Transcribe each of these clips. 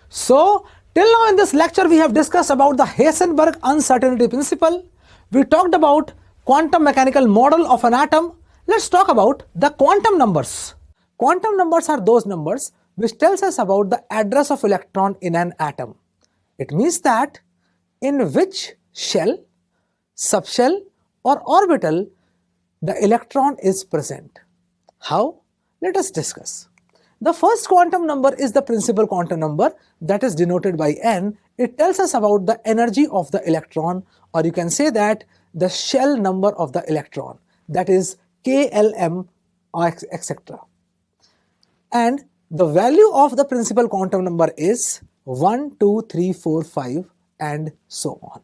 So, till now in this lecture we have discussed about the Heisenberg uncertainty principle. We talked about quantum mechanical model of an atom. Let's talk about the quantum numbers. Quantum numbers are those numbers which tells us about the address of electron in an atom. It means that in which shell, subshell or orbital the electron is present. How? Let us discuss. The first quantum number is the principal quantum number, that is denoted by n. It tells us about the energy of the electron, or you can say that the shell number of the electron, that is KLM, etc. And the value of the principal quantum number is 1, 2, 3, 4, 5 and so on.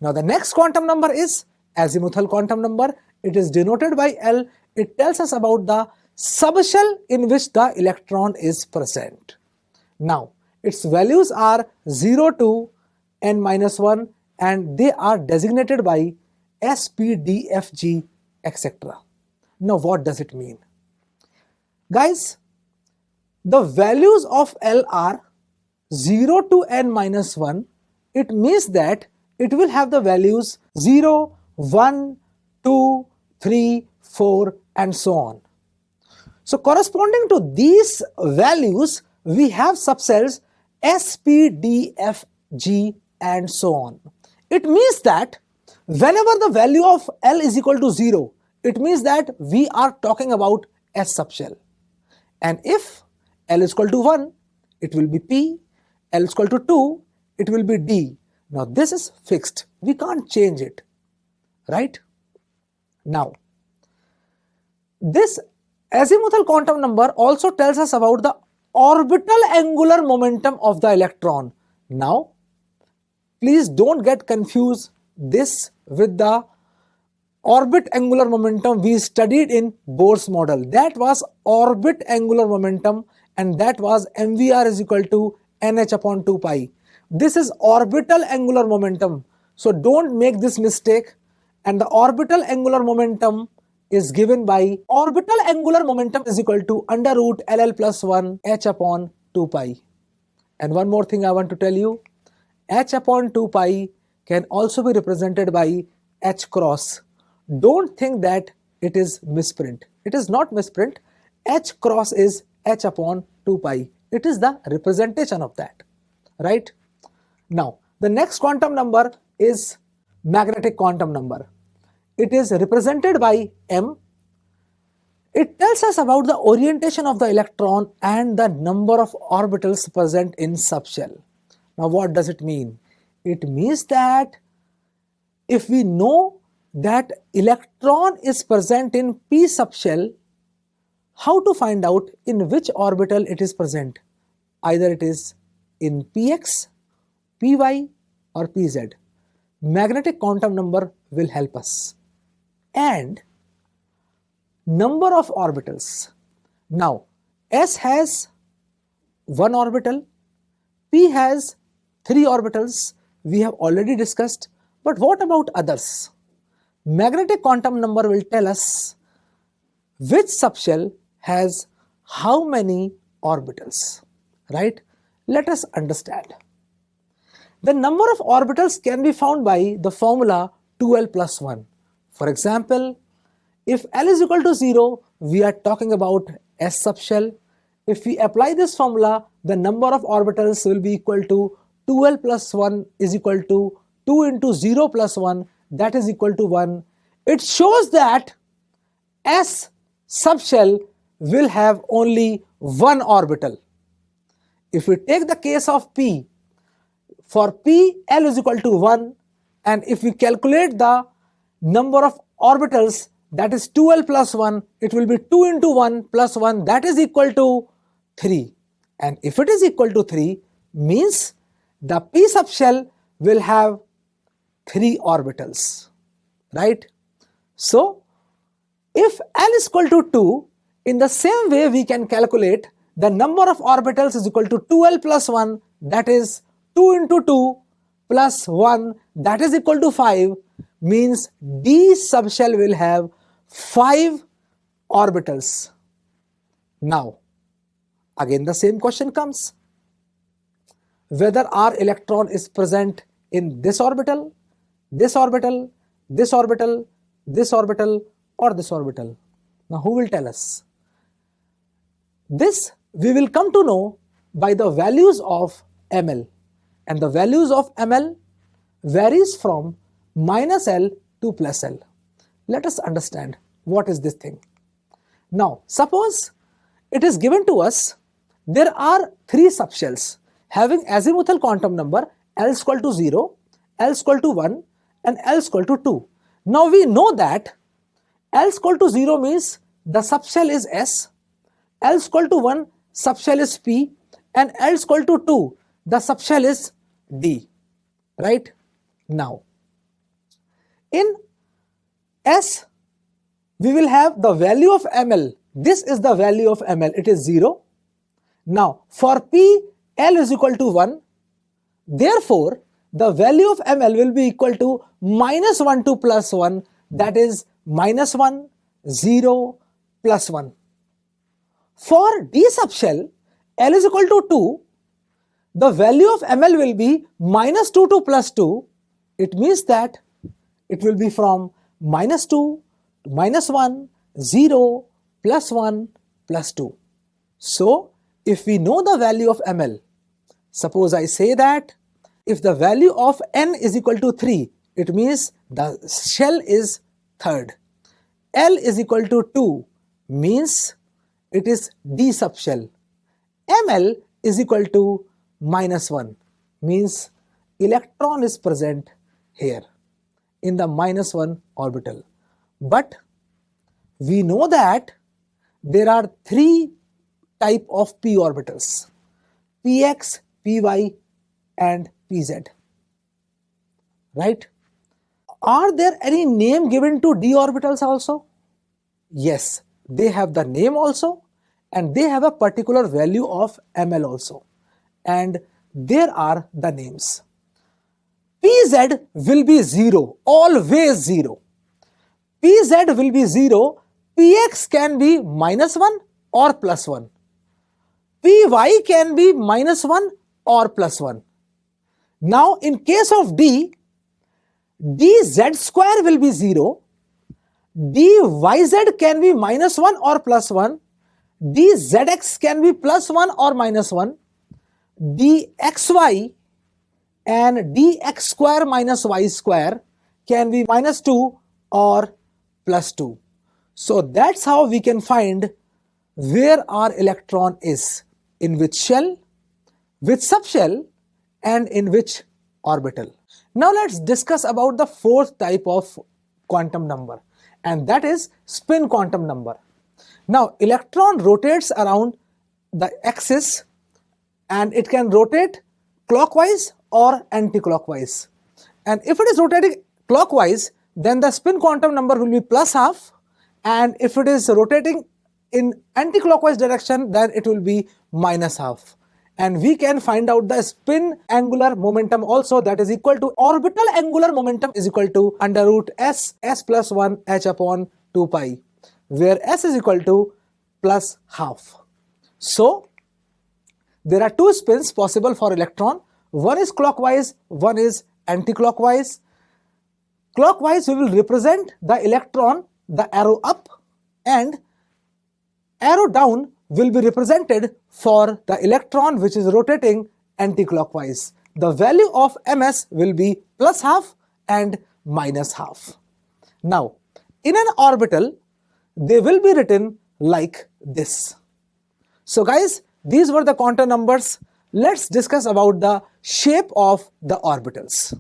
Now the next quantum number is azimuthal quantum number. It is denoted by L. It tells us about the subshell in which the electron is present. Now its values are 0 to n-1 and they are designated by S, P, D, F, G, etc. Now what does it mean? Guys, the values of L are 0 to n-1. It means that it will have the values 0, 1, 2, 3, 4 and so on. So corresponding to these values, we have subcells S, P, D, F, G and so on. It means that whenever the value of L is equal to 0, it means that we are talking about S subshell. And if L is equal to 1, it will be P, L is equal to 2, it will be D. Now this is fixed, we can't change it, right? Now, this azimuthal quantum number also tells us about the orbital angular momentum of the electron. Now, please don't get confused this with the orbit angular momentum we studied in Bohr's model. That was orbit angular momentum and that was mvr is equal to nh upon 2 pi. This is orbital angular momentum. So don't make this mistake. And the orbital angular momentum is given by orbital angular momentum is equal to under root LL plus 1 h upon 2 pi. And one more thing I want to tell you, h upon 2 pi can also be represented by h cross. Don't think that it is misprint. It is not misprint. H cross is h upon 2 pi. It is the representation of that, right? Now, the next quantum number is magnetic quantum number. It is represented by M. It tells us about the orientation of the electron and the number of orbitals present in subshell. Now what does it mean? It means that if we know that electron is present in p subshell, how to find out in which orbital it is present? Either it is in px, py or pz. Magnetic quantum number will help us. And number of orbitals. Now S has 1 orbital, P has 3 orbitals, we have already discussed, but what about others? Magnetic quantum number will tell us which subshell has how many orbitals, right? Let us understand. The number of orbitals can be found by the formula 2l plus 1. For example, if L is equal to 0, we are talking about S subshell. If we apply this formula, the number of orbitals will be equal to 2l plus 1 is equal to 2 into 0 plus 1, that is equal to 1. It shows that S subshell will have only 1 orbital. If we take the case of P, for P, L is equal to 1, and if we calculate the number of orbitals, that is 2l plus 1, it will be 2 into 1 plus 1, that is equal to 3. And if it is equal to 3, means the p subshell will have 3 orbitals, right? So if L is equal to 2, in the same way we can calculate the number of orbitals is equal to 2l plus 1, that is 2 into 2 plus 1, that is equal to 5, means D subshell will have 5 orbitals. Now again the same question comes. whether our electron is present in this orbital, this orbital, this orbital, this orbital, or this orbital. Now who will tell us? This we will come to know by the values of ml, and the values of ml varies from -L to +L. Let us understand what is this thing. Now suppose it is given to us there are 3 subshells having azimuthal quantum number L is equal to 0, L is equal to 1 and L is equal to 2. Now we know that L is equal to 0 means the subshell is S, L is equal to 1 subshell is P, and L is equal to 2 the subshell is D, right? Now in S we will have the value of ml. This is the value of ml, it is 0. Now for P, L is equal to 1, therefore the value of ml will be equal to -1 to +1, that is -1, 0, +1. For D subshell, L is equal to 2, the value of ml will be -2 to +2. It means that it will be from -2 to -1, 0, +1, +2. So if we know the value of ml, suppose I say that if the value of n is equal to 3, it means the shell is third. L is equal to 2 means it is D subshell. ml is equal to -1 means electron is present here in the -1 orbital. But we know that there are 3 type of p orbitals: px, py and pz, right? Are there any name given to d orbitals also? Yes, they have the name also and they have a particular value of ml also, and there are the names. Pz will be 0, always 0. Pz will be 0, px can be -1 or +1. Py can be -1 or +1. Now in case of D, dz square will be 0, dyz can be -1 or +1, dzx can be +1 or -1, dxy and dx square minus y square can be -2 or +2. So that's how we can find where our electron is, in which shell, which subshell and in which orbital. Now let's discuss about the 4th type of quantum number, and that is spin quantum number. Now electron rotates around the axis and it can rotate clockwise or anti-clockwise. And if it is rotating clockwise, then the spin quantum number will be +12, and if it is rotating in anti-clockwise direction, then it will be -12. And we can find out the spin angular momentum also, that is equal to orbital angular momentum is equal to under root s plus 1 h upon 2 pi, where s is equal to +12. So there are 2 spins possible for electron. One is clockwise, one is anti-clockwise. Clockwise we will represent the electron, the arrow up, and arrow down will be represented for the electron which is rotating anti-clockwise. The value of ms will be +12 and -12. Now in an orbital they will be written like this. So guys, these were the quantum numbers. Let's discuss about the shape of the orbitals.